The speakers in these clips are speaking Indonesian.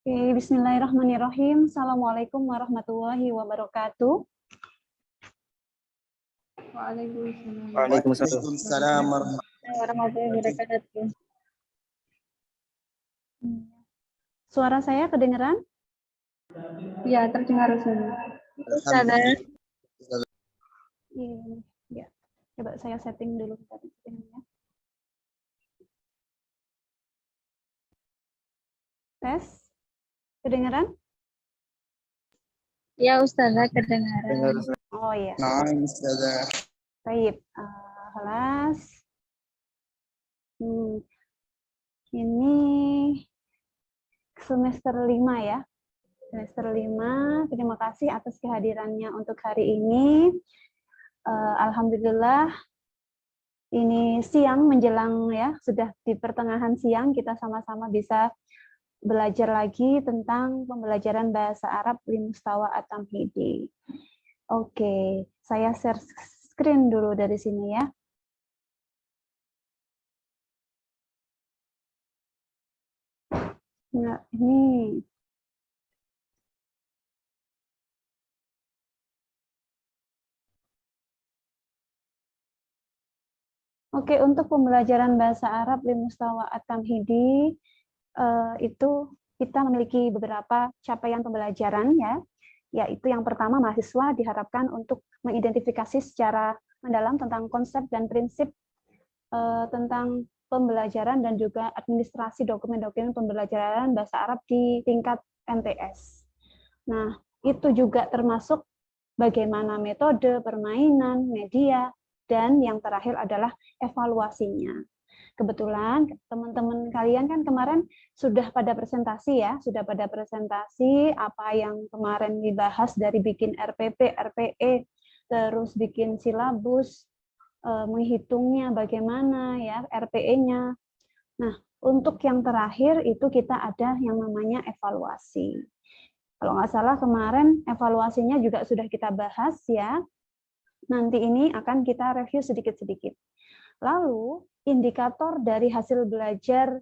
Oke, bismillahirrahmanirrahim. Assalamualaikum warahmatullahi wabarakatuh. Waalaikumsalam. Waalaikumsalam Warahmatullahi wabarakatuh. Suara saya kedengeran? Ya, terdengar Ustazah. Ustazah. Iya, ya. Coba saya setting dulu tadi settingnya. Tes, kedengeran? Ya Ustazah, kedengaran. Oh iya. Nah, Ustazah. Baik, kelas. Ini semester 5 ya. Semester 5, terima kasih atas kehadirannya untuk hari ini. Alhamdulillah, ini siang menjelang ya, sudah di pertengahan siang kita sama-sama bisa belajar lagi tentang pembelajaran bahasa Arab Limustawa At-Tamhidi. Oke, saya share screen dulu dari sini ya. Nah, ini oke, untuk pembelajaran bahasa Arab Limustawa At-Tamhidi itu kita memiliki beberapa capaian pembelajaran ya, yaitu yang pertama mahasiswa diharapkan untuk mengidentifikasi secara mendalam tentang konsep dan prinsip tentang pembelajaran dan juga administrasi dokumen-dokumen pembelajaran bahasa Arab di tingkat MTS. Nah, itu juga termasuk bagaimana metode, permainan, media, dan yang terakhir adalah evaluasinya. Kebetulan teman-teman kalian kan kemarin sudah pada presentasi ya, sudah pada presentasi apa yang kemarin dibahas dari bikin RPP, RPE, terus bikin silabus, menghitungnya bagaimana ya, RPE-nya. Nah, untuk yang terakhir itu kita ada yang namanya evaluasi. Kalau nggak salah kemarin evaluasinya juga sudah kita bahas ya. Nanti ini akan kita review sedikit-sedikit. Lalu indikator dari hasil belajar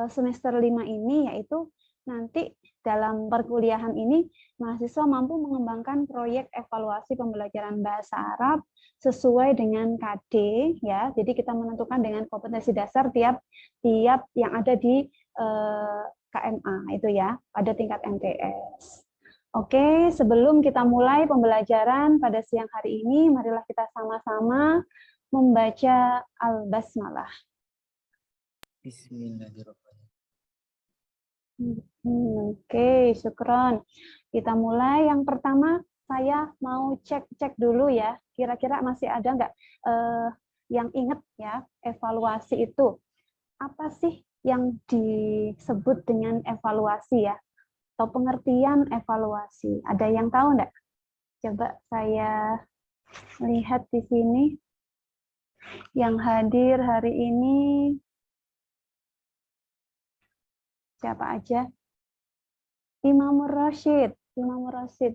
semester 5 ini yaitu nanti dalam perkuliahan ini mahasiswa mampu mengembangkan proyek evaluasi pembelajaran bahasa Arab sesuai dengan KD ya. Jadi kita menentukan dengan kompetensi dasar tiap yang ada di KMA itu ya pada tingkat MTS. Oke, sebelum kita mulai pembelajaran pada siang hari ini, marilah kita sama-sama membaca Al-Basmalah. Bismillahirrahmanirrahim. Oke, syukron. Kita mulai. Yang pertama, saya mau cek dulu ya. Kira-kira masih ada nggak yang ingat ya, evaluasi itu. Apa sih yang disebut dengan evaluasi ya? Atau pengertian evaluasi. Ada yang tahu nggak? Coba saya lihat di sini. Yang hadir hari ini siapa aja? Imamur Rasyid. Imamur Rasyid.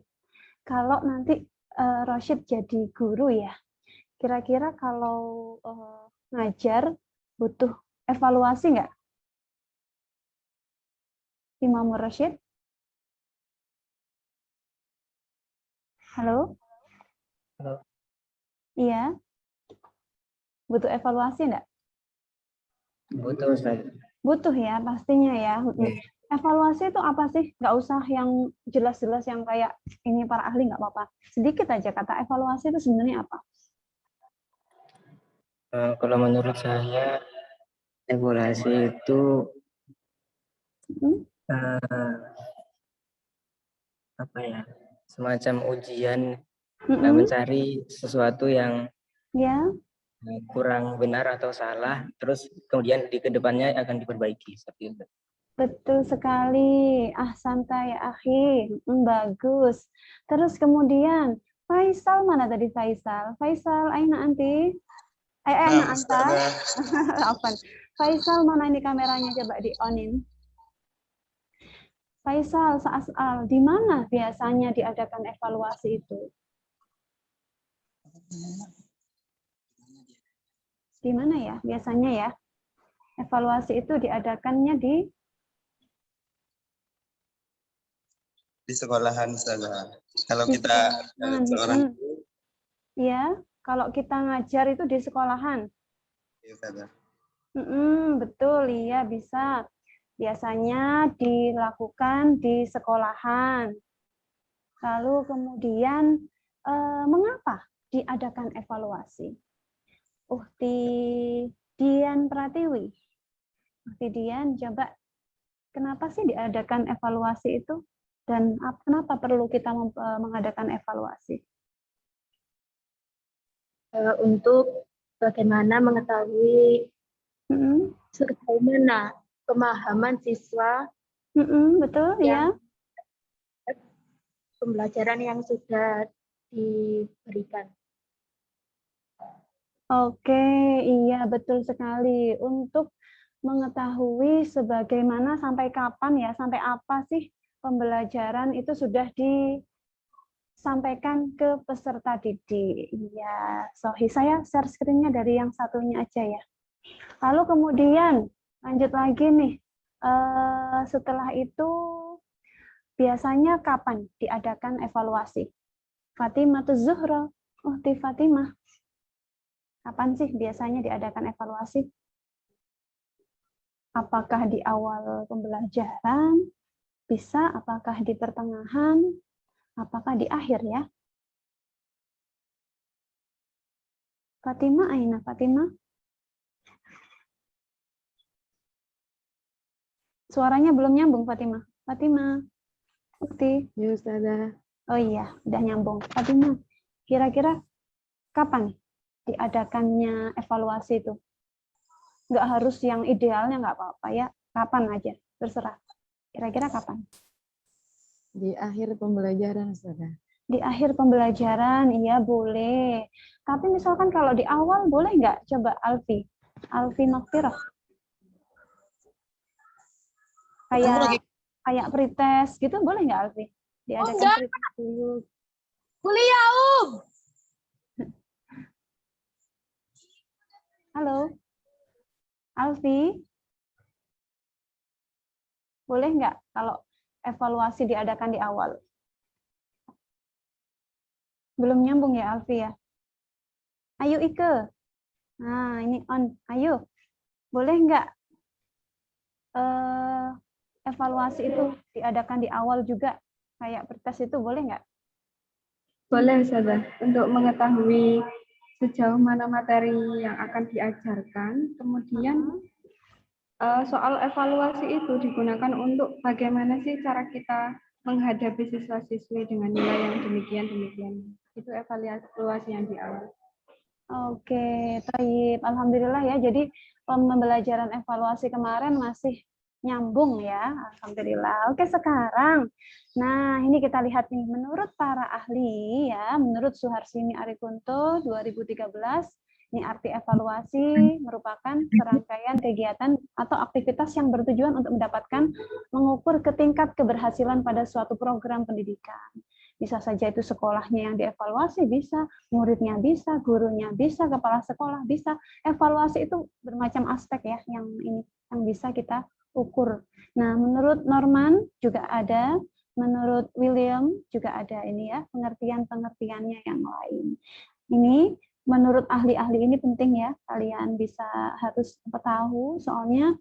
Kalau nanti Rasyid jadi guru ya, kira-kira kalau ngajar butuh evaluasi nggak? Imamur Rasyid? Halo? Halo. Iya. Butuh evaluasi nggak? Butuh, Ustaz. Butuh ya, pastinya ya. Evaluasi itu apa sih? Nggak usah yang jelas-jelas yang kayak ini para ahli, nggak apa-apa. Sedikit aja kata evaluasi itu sebenarnya apa? Kalau menurut saya, evaluasi itu apa ya? Semacam ujian mencari sesuatu yang ya kurang benar atau salah, terus kemudian di kedepannya akan diperbaiki seperti itu. Betul sekali. Santai ya, akhi. Bagus. Terus kemudian, Faisal mana tadi Faisal? Faisal, aina anti? Aina anta? Apa? Faisal mana ini kameranya? Coba di-onin. Faisal, Saasal, di mana biasanya diadakan evaluasi itu? Di mana ya biasanya ya? Evaluasi itu diadakannya di di sekolahan saja. Kalau Di kita sekolahan. seorang Ya, kalau kita ngajar itu di sekolahan. ya, Ustazah. Betul, iya bisa. Biasanya dilakukan di sekolahan. Lalu kemudian mengapa diadakan evaluasi? Ukti Dian Pratiwi. Ukti Dian, coba kenapa sih diadakan evaluasi itu? Dan kenapa perlu kita mengadakan evaluasi? Untuk bagaimana mengetahui sejauh mana pemahaman siswa Betul, ya. yang pembelajaran yang sudah diberikan. Oke, iya betul sekali. Untuk mengetahui sebagaimana sampai kapan ya, sampai apa sih pembelajaran itu sudah disampaikan ke peserta didik. Iya, Sohi, saya share screen-nya dari yang satunya aja ya. Lalu kemudian lanjut lagi nih, setelah itu biasanya kapan diadakan evaluasi? Fatimah Zuhra, Uhti Fatimah. Kapan sih biasanya diadakan evaluasi? Apakah di awal pembelajaran? Bisa, apakah di pertengahan? Apakah di akhir ya? Fatimah, Aina Fatimah? Suaranya belum nyambung, Fatimah. Fatimah, Ukti. Ya, Ustazah. Oh iya, udah nyambung. Fatimah, kira-kira kapan diadakannya evaluasi itu? Nggak harus yang idealnya, nggak apa-apa ya. Kapan aja, terserah. Kira-kira kapan? Di akhir pembelajaran, Ustazah. Di akhir pembelajaran, iya boleh. Tapi misalkan kalau di awal, boleh nggak? Coba Alfi. Alfi Makfirah. Kayak pretest gitu, boleh nggak Alfi? Diadakan pretest dulu. Kuliah, Halo, Alfi. Boleh nggak kalau evaluasi diadakan di awal? Belum nyambung ya Alfi ya? Ayo Ike. Nah, ini on. Ayo. Boleh nggak evaluasi itu diadakan di awal juga? Kayak pretest itu boleh nggak? Boleh, Ustazah. Untuk mengetahui sejauh mana materi yang akan diajarkan, kemudian soal evaluasi itu digunakan untuk bagaimana sih cara kita menghadapi siswa-siswi dengan nilai yang demikian-demikian. Itu evaluasi yang di awal. Oke, baik. Alhamdulillah ya. Jadi pembelajaran evaluasi kemarin masih nyambung ya. Alhamdulillah. Oke, sekarang. Nah, ini kita lihat nih. Menurut para ahli ya, menurut Suharsini Arikunto 2013, ini arti evaluasi merupakan serangkaian kegiatan atau aktivitas yang bertujuan untuk mengukur tingkat keberhasilan pada suatu program pendidikan. Bisa saja itu sekolahnya yang dievaluasi, bisa, muridnya bisa, gurunya bisa, kepala sekolah bisa. Evaluasi itu bermacam aspek ya yang bisa kita ukur. Nah, menurut Norman juga ada, menurut William juga ada ini ya, pengertian-pengertiannya yang lain. Ini menurut ahli-ahli ini penting ya, kalian harus tahu, soalnya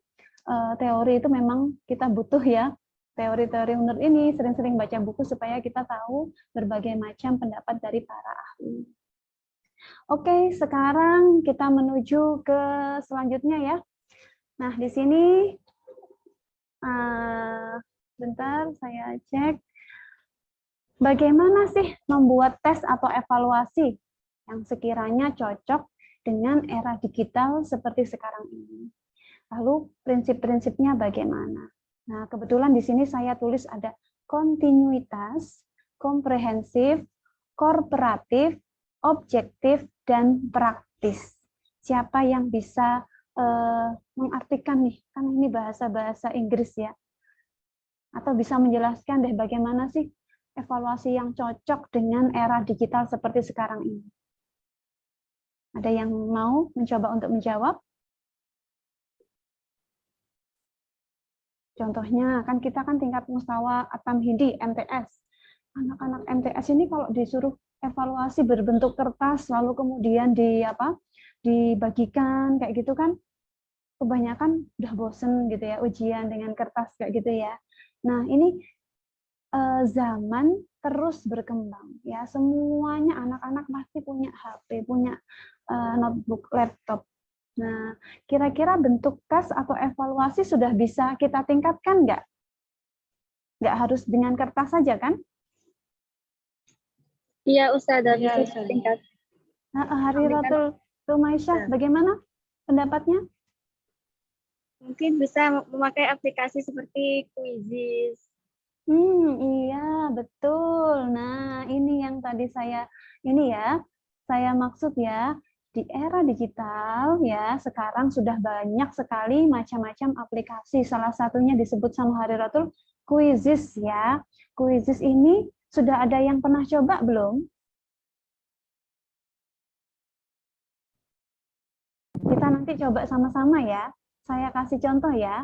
teori itu memang kita butuh ya. Teori-teori menurut ini sering-sering baca buku supaya kita tahu berbagai macam pendapat dari para ahli. Oke, sekarang kita menuju ke selanjutnya ya. Nah, di sini bentar saya cek. Bagaimana sih membuat tes atau evaluasi yang sekiranya cocok dengan era digital seperti sekarang ini? Lalu prinsip-prinsipnya bagaimana? Nah, kebetulan di sini saya tulis ada kontinuitas, komprehensif, kooperatif, objektif, dan praktis. Siapa yang bisa mengartikan nih? Kan ini bahasa-bahasa Inggris ya. Atau bisa menjelaskan deh bagaimana sih evaluasi yang cocok dengan era digital seperti sekarang ini? Ada yang mau mencoba untuk menjawab? Contohnya, kan kita kan tingkat mustawa at-tamhidi, MTS. Anak-anak MTS ini kalau disuruh evaluasi berbentuk kertas, lalu kemudian dibagikan, kayak gitu kan, kebanyakan udah bosen gitu ya, ujian dengan kertas kayak gitu ya. Nah, ini zaman terus berkembang ya, semuanya anak-anak pasti punya HP, punya notebook, laptop. Nah, kira-kira bentuk tes atau evaluasi sudah bisa kita tingkatkan nggak? Nggak harus dengan kertas saja kan? Iya, Ustazah, Iya, bisa Ustazah. tingkat. Hariratul Rumaisyah, Ya. bagaimana pendapatnya? Mungkin bisa memakai aplikasi seperti Quizzes. Iya, betul. Nah, ini yang tadi saya maksud ya, di era digital ya, sekarang sudah banyak sekali macam-macam aplikasi. Salah satunya disebut sama Hariratul Quizzes ya. Quizzes ini sudah ada yang pernah coba belum? Kita nanti coba sama-sama ya. Saya kasih contoh ya.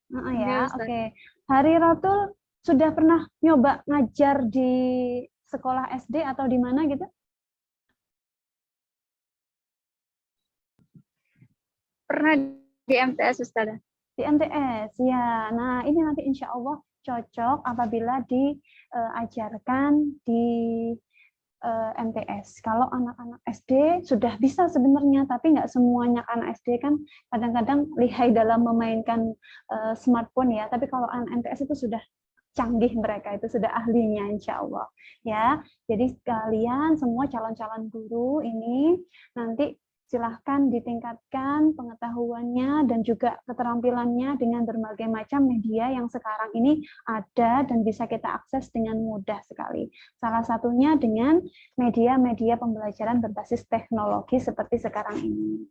Iya, Ustaz. Oke. Hariratul sudah pernah nyoba ngajar di sekolah SD atau di mana gitu? Pernah di MTS, Ustazah. Di MTS, ya. Nah, ini nanti insya Allah cocok apabila diajarkan di MTS. Kalau anak-anak SD sudah bisa sebenarnya, tapi nggak semuanya anak SD kan kadang-kadang lihai dalam memainkan smartphone ya. Tapi kalau anak MTS itu sudah canggih, mereka itu sudah ahlinya insya Allah ya. Jadi kalian semua calon-calon guru ini nanti silahkan ditingkatkan pengetahuannya dan juga keterampilannya dengan berbagai macam media yang sekarang ini ada dan bisa kita akses dengan mudah sekali. Salah satunya dengan media-media pembelajaran berbasis teknologi seperti sekarang ini.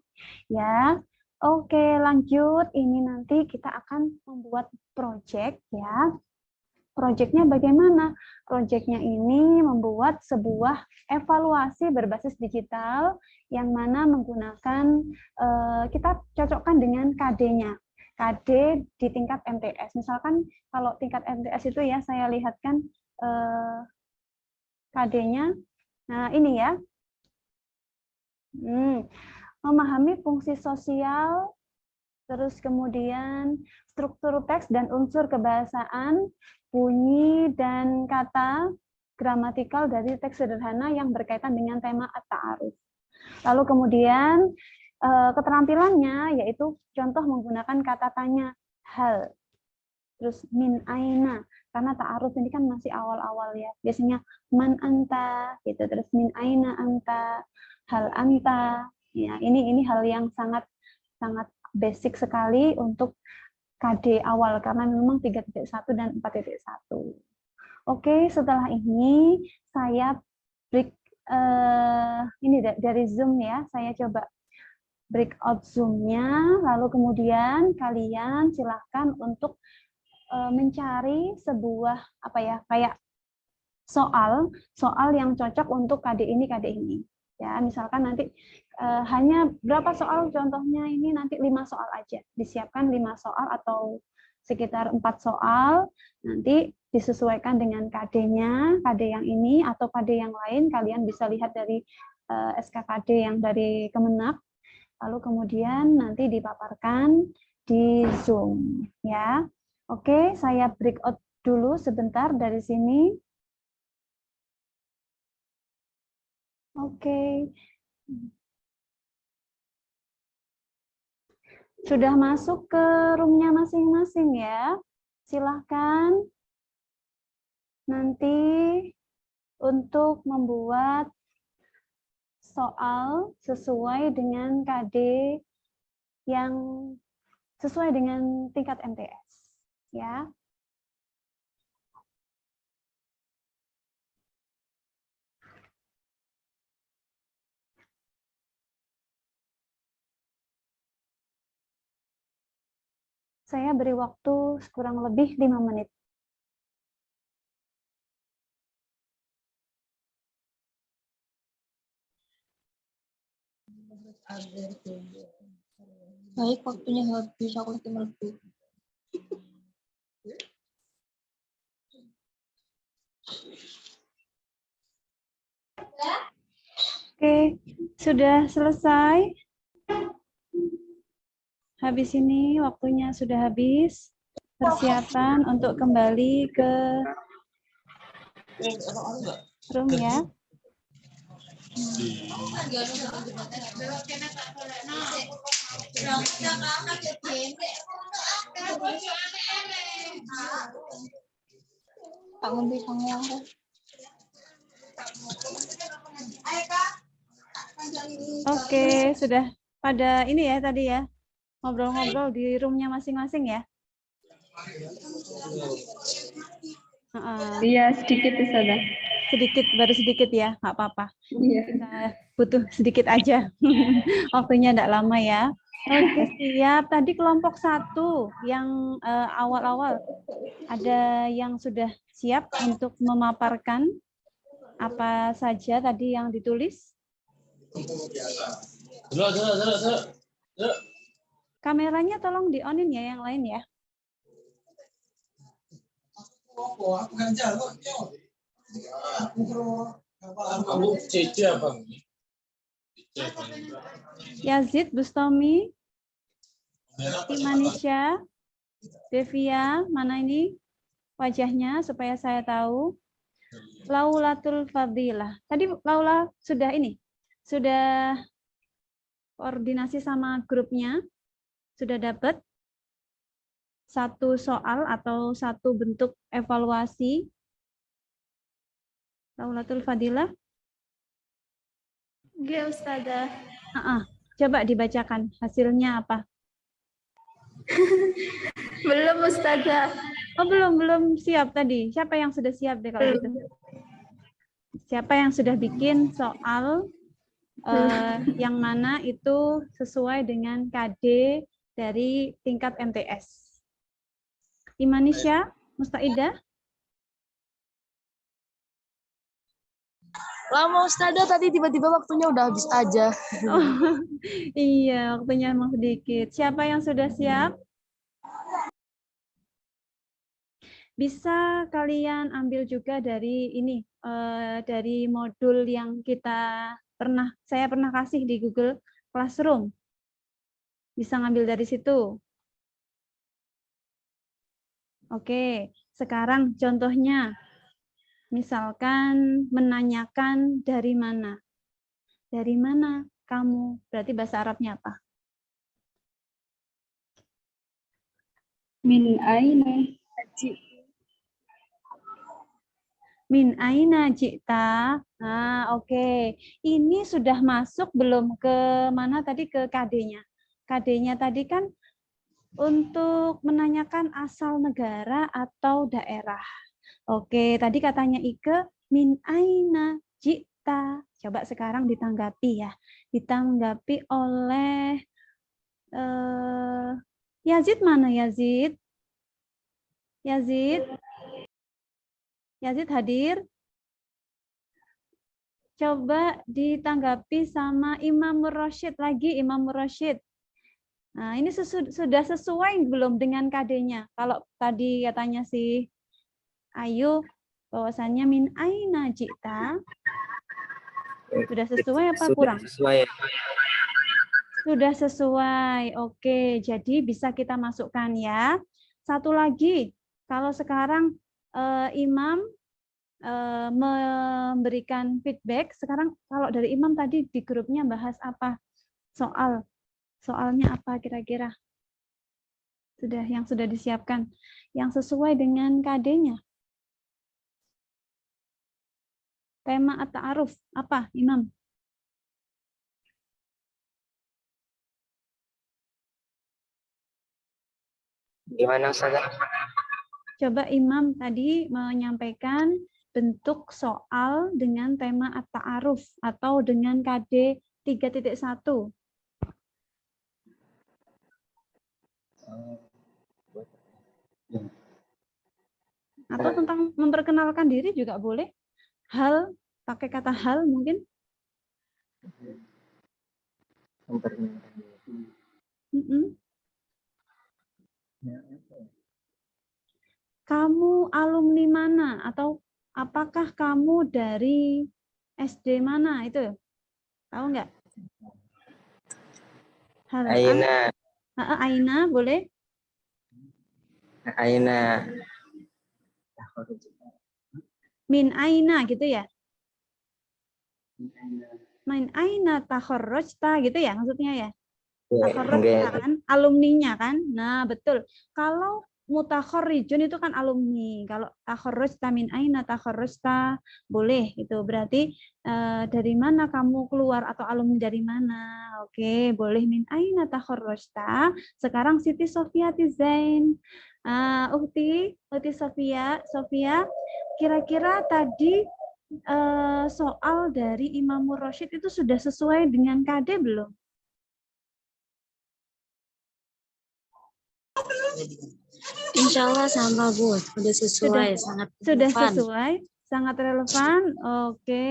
Ya, oke, lanjut. Ini nanti kita akan membuat project ya. Proyeknya bagaimana? Proyeknya ini membuat sebuah evaluasi berbasis digital yang mana menggunakan, kita cocokkan dengan KD-nya. KD di tingkat MTS. Misalkan kalau tingkat MTS itu ya, saya lihatkan KD-nya. Nah, ini ya. Memahami fungsi sosial, terus kemudian struktur teks dan unsur kebahasaan, bunyi dan kata gramatikal dari teks sederhana yang berkaitan dengan tema at-ta'aruf. Lalu kemudian keterampilannya yaitu contoh menggunakan kata tanya, hal, terus min aina, karena ta'aruf ini kan masih awal-awal ya. Biasanya man anta gitu, terus min aina anta, hal anta. Ya, ini hal yang sangat basic sekali untuk KD awal karena memang 3.1 dan 4.1. Oke, setelah ini saya break ini dari Zoom ya. Saya coba breakout Zoom-nya, lalu kemudian kalian silahkan untuk mencari sebuah kayak soal yang cocok untuk KD ini. Ya, misalkan nanti hanya berapa soal, contohnya ini nanti 5 soal aja. Disiapkan 5 soal atau sekitar 4 soal, nanti disesuaikan dengan KD-nya, KD yang ini atau KD yang lain, kalian bisa lihat dari SKKD yang dari Kemenak, lalu kemudian nanti dipaparkan di Zoom. Ya, oke, saya breakout dulu sebentar dari sini. Oke. Sudah masuk ke room-nya masing-masing ya. Silahkan nanti untuk membuat soal sesuai dengan KD yang sesuai dengan tingkat MTS. Ya. Saya beri waktu kurang lebih 5 menit. Baik, waktunya habis. Aku lagi melebihi. Oke, sudah selesai. Habis ini waktunya sudah habis. Persiapan untuk kembali ke room ya. Tak ngerti sama yang Oke, sudah pada ini ya tadi ya. Ngobrol-ngobrol di roomnya masing-masing ya. Iya, sedikit Ustazah. Sedikit, baru sedikit ya, nggak apa-apa. Iya. Kita butuh sedikit aja. Waktunya tidak lama ya. Oke, siap. Tadi kelompok 1 yang awal-awal. Ada yang sudah siap untuk memaparkan apa saja tadi yang ditulis? Kameranya tolong di-on-in ya yang lain ya. Yazid, Bustami, Imanisha, Devia, mana ini wajahnya supaya saya tahu. Laulatul Fadilah. Tadi Laula sudah ini, sudah koordinasi sama grupnya, sudah dapat satu soal atau satu bentuk evaluasi. Laulatul Fadilah. Oke, Ustazah. Coba dibacakan hasilnya apa? Belum, Ustazah. Oh, belum siap tadi. Siapa yang sudah siap deh kalau gitu? Siapa yang sudah bikin soal yang mana itu sesuai dengan KD dari tingkat MTS? Imanisha, Mustaidah? lama Ustazah, tadi tiba-tiba waktunya udah habis aja. Oh, iya, waktunya emang sedikit. Siapa yang sudah siap? Bisa kalian ambil juga dari ini, dari modul yang saya pernah kasih di Google Classroom. Bisa ngambil dari situ. Oke, sekarang contohnya. Misalkan menanyakan dari mana? Dari mana kamu? Berarti bahasa Arabnya apa? Min aina. Min aina ji'ta. Nah, oke. Ini sudah masuk belum ke mana tadi, ke KD-nya? KD-nya tadi kan untuk menanyakan asal negara atau daerah. Oke, tadi katanya Ike, min aina ji'ta. Coba sekarang ditanggapi ya. Ditanggapi oleh Yazid, mana Yazid? Yazid? Yazid hadir? Coba ditanggapi sama Imam Murrasyid lagi, Imam Murrasyid. Nah, ini sudah sesuai belum dengan KD-nya? Kalau tadi katanya si Ayu, bahwasannya min aina ji'ta, sudah sesuai apa kurang? Sesuai. Sudah sesuai. Oke, jadi bisa kita masukkan ya. Satu lagi, kalau sekarang Imam memberikan feedback, sekarang kalau dari Imam tadi di grupnya bahas apa? Soalnya apa kira-kira? Yang sudah disiapkan, yang sesuai dengan KD-nya. Tema at-ta'aruf apa, Imam? Gimana Ustazah? Coba Imam tadi menyampaikan bentuk soal dengan tema at-ta'aruf atau dengan KD 3.1. Atau tentang memperkenalkan diri juga boleh. Hal, pakai kata hal mungkin. Mm-mm. Kamu alumni mana atau apakah kamu dari SD mana itu? Tahu nggak? Hal Aina, Aina boleh? Aina. Min Aina gitu ya? Min Aina takharrajta gitu ya maksudnya ya? Takharrajta kan alumninya kan? Nah, betul. Kalau mutakharrijun itu kan alumni. Kalau takharrajta min aina takharrajta boleh itu. Berarti dari mana kamu keluar atau alumni dari mana? Oke, boleh min aina takharrajta. Sekarang Siti Sofia Tizain. Uhti Sofia, kira-kira tadi soal dari Imamur Rasyid itu sudah sesuai dengan KD belum? Insya Allah sama Bu, udah sesuai, sangat Sudah relevan. sesuai, sangat relevan. Oke,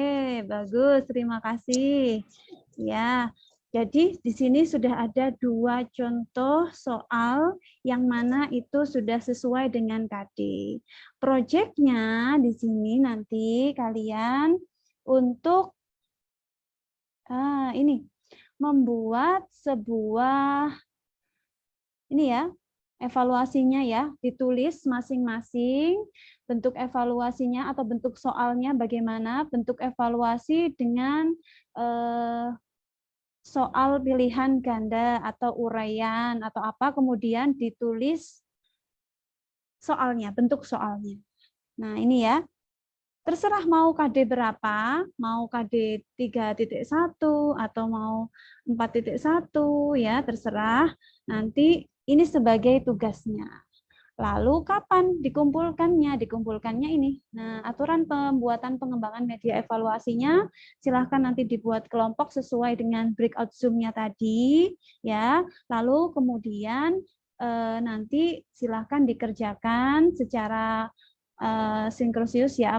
bagus. Terima kasih. Ya, jadi di sini sudah ada 2 contoh soal yang mana itu sudah sesuai dengan KD. Proyeknya di sini nanti kalian untuk ini membuat sebuah ini ya, evaluasinya ya, ditulis masing-masing bentuk evaluasinya atau bentuk soalnya bagaimana, bentuk evaluasi dengan soal pilihan ganda atau uraian atau apa, kemudian ditulis soalnya, bentuk soalnya. Nah, ini ya. Terserah mau KD berapa, mau KD 3.1 atau mau 4.1 ya, terserah. Nanti ini sebagai tugasnya. Lalu kapan dikumpulkannya? Dikumpulkannya ini. Nah, aturan pembuatan pengembangan media evaluasinya silahkan nanti dibuat kelompok sesuai dengan breakout Zoom-nya tadi ya. Lalu kemudian nanti silahkan dikerjakan secara sinkronsius ya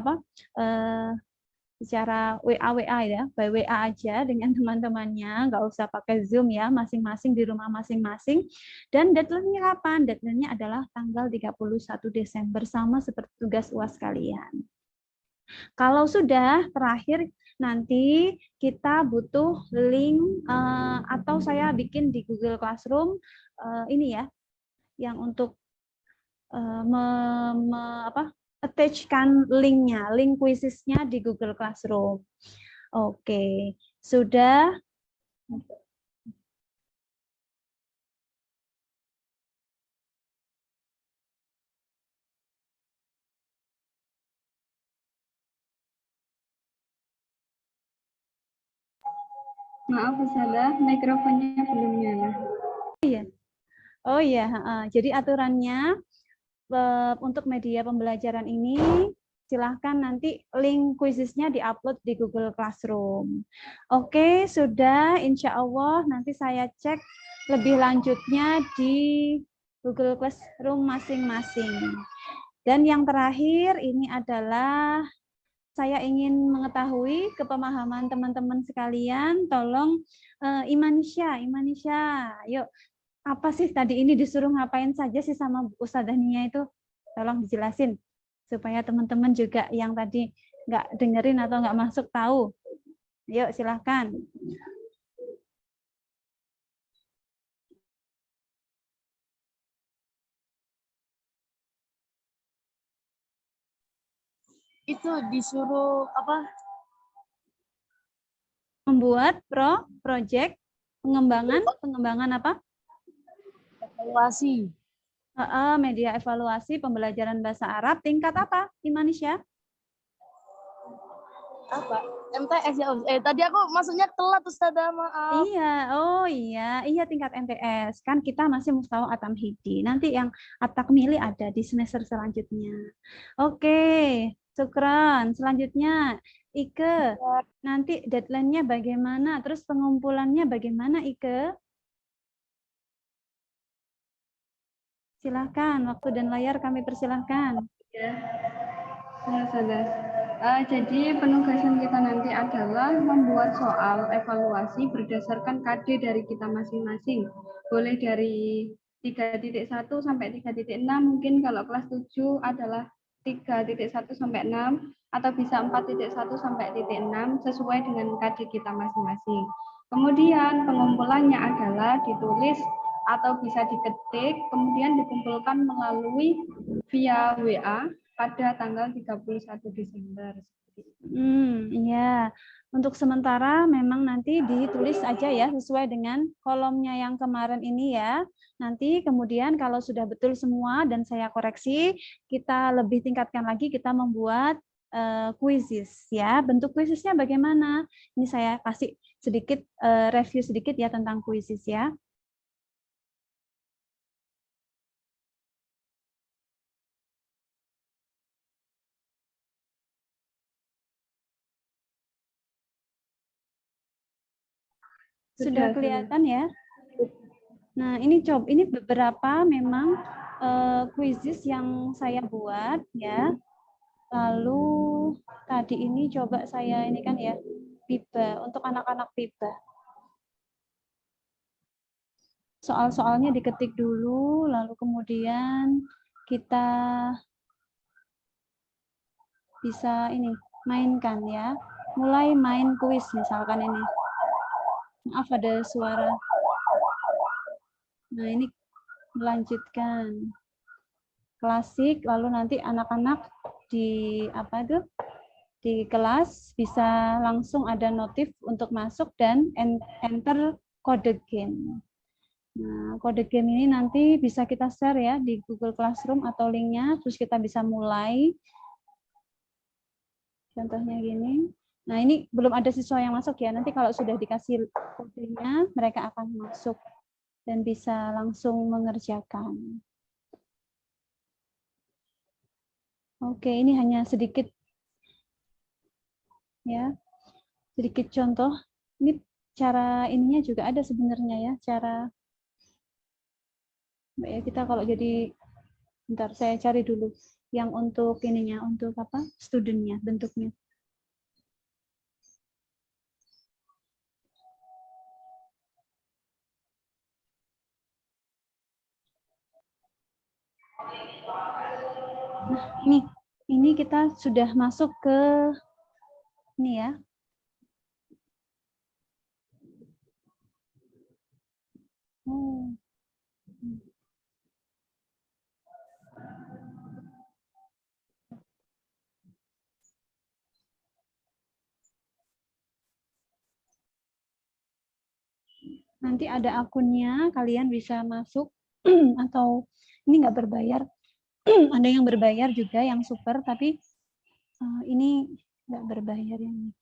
secara WA ya, by WA aja dengan teman-temannya, nggak usah pakai Zoom ya, masing-masing di rumah masing-masing. Dan deadline-nya kapan? Deadline-nya adalah tanggal 31 Desember, sama seperti tugas UAS kalian. Kalau sudah terakhir, nanti kita butuh link atau saya bikin di Google Classroom ini ya, yang untuk attach-kan link-nya, link quizes-nya di Google Classroom. Oke, sudah. Maaf Ustazah, mikrofonnya belum nyala. Oh iya, jadi aturannya untuk media pembelajaran ini silahkan nanti link quizesnya diupload di Google Classroom. Oke, sudah, insya Allah nanti saya cek lebih lanjutnya di Google Classroom masing-masing. Dan yang terakhir ini adalah saya ingin mengetahui kepemahaman teman-teman sekalian. Tolong Imanisha, yuk. Apa sih tadi ini disuruh ngapain saja sih sama Ustadzah Nia itu? Tolong dijelasin supaya teman-teman juga yang tadi nggak dengerin atau nggak masuk tahu. Yuk silahkan. Itu disuruh apa? Membuat project pengembangan apa? Evaluasi. Media evaluasi pembelajaran bahasa Arab tingkat apa, Imanisha? Apa? MTS ya. Tadi aku masuknya telat Ustazah, maaf. Iya, oh iya tingkat MTS. Kan kita masih mustawa At-Tamhidi. Nanti yang At-Takmili ada di semester selanjutnya. Oke, syukran. Selanjutnya, Ike, nanti deadline-nya bagaimana? Terus pengumpulannya bagaimana, Ike? Silahkan, waktu dan layar kami persilahkan. Ya, Ustazah. Jadi penugasan kita nanti adalah membuat soal evaluasi berdasarkan KD dari kita masing-masing. Boleh dari 3.1 sampai 3.6, mungkin kalau kelas 7 adalah 3.1 sampai 6, atau bisa 4.1 sampai 6 sesuai dengan KD kita masing-masing. Kemudian pengumpulannya adalah ditulis atau bisa diketik, kemudian dikumpulkan melalui via WA pada tanggal 31 Desember. Iya. Untuk sementara memang nanti ditulis aja ya sesuai dengan kolomnya yang kemarin ini ya. Nanti kemudian kalau sudah betul semua dan saya koreksi, kita lebih tingkatkan lagi, kita membuat quizzes ya. Bentuk quizesnya bagaimana? Ini saya kasih sedikit review sedikit ya tentang quizzes ya. Sudah kelihatan ya? Nah, ini beberapa memang quizzes yang saya buat ya. Lalu tadi ini coba saya ini kan ya, PIBA untuk anak-anak PIBA. Soal-soalnya diketik dulu, lalu kemudian kita bisa ini mainkan ya. Mulai main kuis misalkan ini. Maaf ada suara. Nah, ini melanjutkan klasik, lalu nanti anak-anak di di kelas bisa langsung ada notif untuk masuk dan enter kode game. Nah, kode game ini nanti bisa kita share ya di Google Classroom atau linknya, terus kita bisa mulai. Contohnya gini. Nah, ini belum ada siswa yang masuk ya. Nanti kalau sudah dikasih kodenya, mereka akan masuk dan bisa langsung mengerjakan. Oke, ini hanya sedikit ya. Sedikit contoh. Ini cara ininya juga ada sebenarnya ya, cara ya kita kalau jadi bentar saya cari dulu yang untuk ininya, untuk apa? Studentnya, bentuknya. Nah, ini kita sudah masuk ke ini ya. Nanti ada akunnya, kalian bisa masuk atau ini nggak berbayar. Ada yang berbayar juga, yang super, tapi ini nggak berbayar yang ini.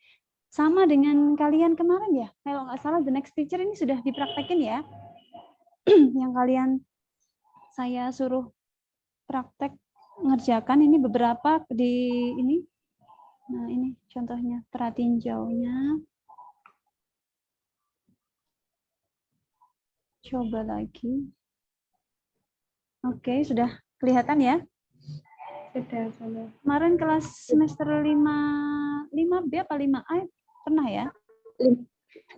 Sama dengan kalian kemarin ya, kalau nggak salah The Next Teacher ini sudah dipraktekin ya. Yang kalian saya suruh praktek ngerjakan ini beberapa di ini. Nah ini contohnya, perhatiin jauhnya. Coba lagi. Oke, sudah kelihatan ya? Sudah. Kemarin kelas semester 5B apa 5A pernah ya?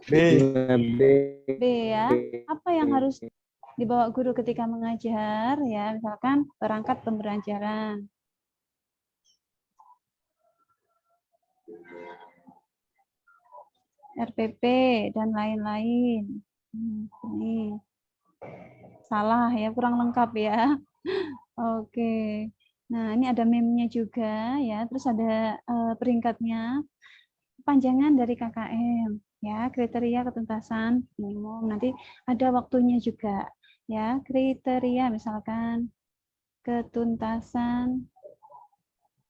B ya. Apa yang harus dibawa guru ketika mengajar ya? Misalkan perangkat pembelajaran. RPP dan lain-lain. Ini salah ya, kurang lengkap ya. Oke. Nah, ini ada meme-nya juga ya. Terus ada peringkatnya. Panjangan dari KKM ya, kriteria ketuntasan minimum. Nanti ada waktunya juga ya, kriteria misalkan ketuntasan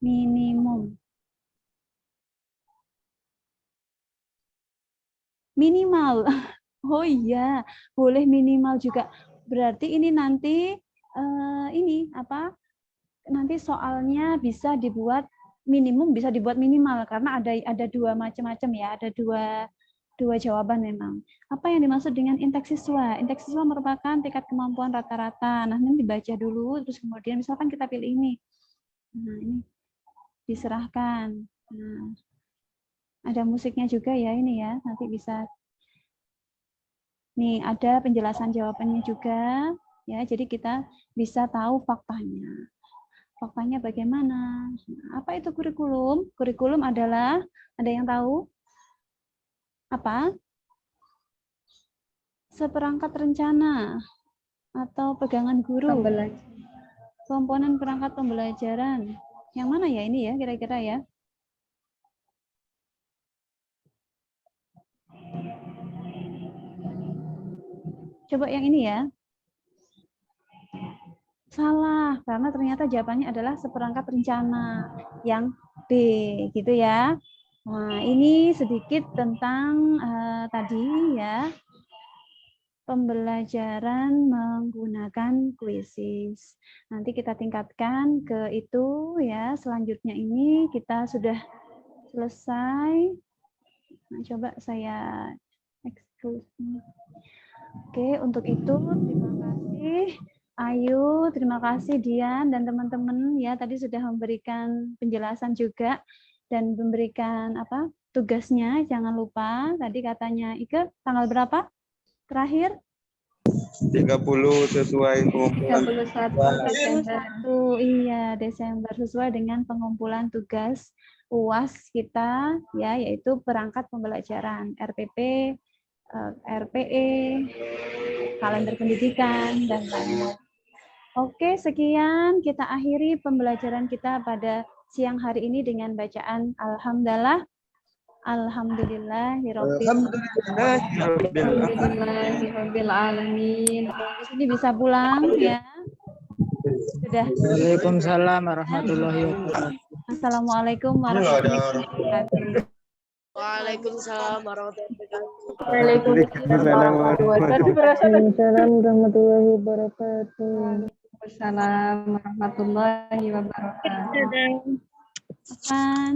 minimum. Minimal. Oh iya, boleh minimal juga. Berarti ini nanti ini apa? Nanti soalnya bisa dibuat minimum, bisa dibuat minimal karena ada dua macam-macam ya, ada dua jawaban memang. Apa yang dimaksud dengan indeks siswa? Indeks siswa merupakan tingkat kemampuan rata-rata. Nah, ini dibaca dulu, terus kemudian misalkan kita pilih ini. Nah, ini diserahkan. Nah, ada musiknya juga ya ini ya, nanti bisa. Nih, ada penjelasan jawabannya juga ya. Jadi kita bisa tahu faktanya. Faktanya bagaimana? Nah, apa itu kurikulum? Kurikulum adalah, ada yang tahu? Apa? Seperangkat rencana atau pegangan guru. Pembelajaran. Komponen perangkat pembelajaran. Yang mana ya ini ya kira-kira ya? Coba yang ini ya. Salah, karena ternyata jawabannya adalah seperangkat rencana. Yang B, gitu ya. Nah, ini sedikit tentang tadi ya, pembelajaran menggunakan kuisis. Nanti kita tingkatkan ke itu ya. Selanjutnya ini kita sudah selesai. Nah, coba saya exclude. Oke, untuk itu terima kasih Ayu, terima kasih Dian dan teman-teman ya tadi sudah memberikan penjelasan juga dan memberikan apa tugasnya. Jangan lupa tadi katanya Ike tanggal berapa? Terakhir 30 sesuai pengumpulan. 31 Desember. 31 iya Desember sesuai dengan pengumpulan tugas UAS kita ya yaitu perangkat pembelajaran RPP, RPE, kalender pendidikan dan lain-lain. Oke, sekian kita akhiri pembelajaran kita pada siang hari ini dengan bacaan Alhamdulillah. Alhamdulillahirabbil alamin. Di sini bisa pulang ya. Sudah. Waalaikumsalam warahmatullahi wabarakatuh. Assalamualaikum warahmatullahi wabarakatuh. Waalaikumsalam warahmatullahi wabarakatuh. Waalaikumsalam warahmatullahi wabarakatuh. Wassalamualaikum warahmatullahi wabarakatuh. Apaan?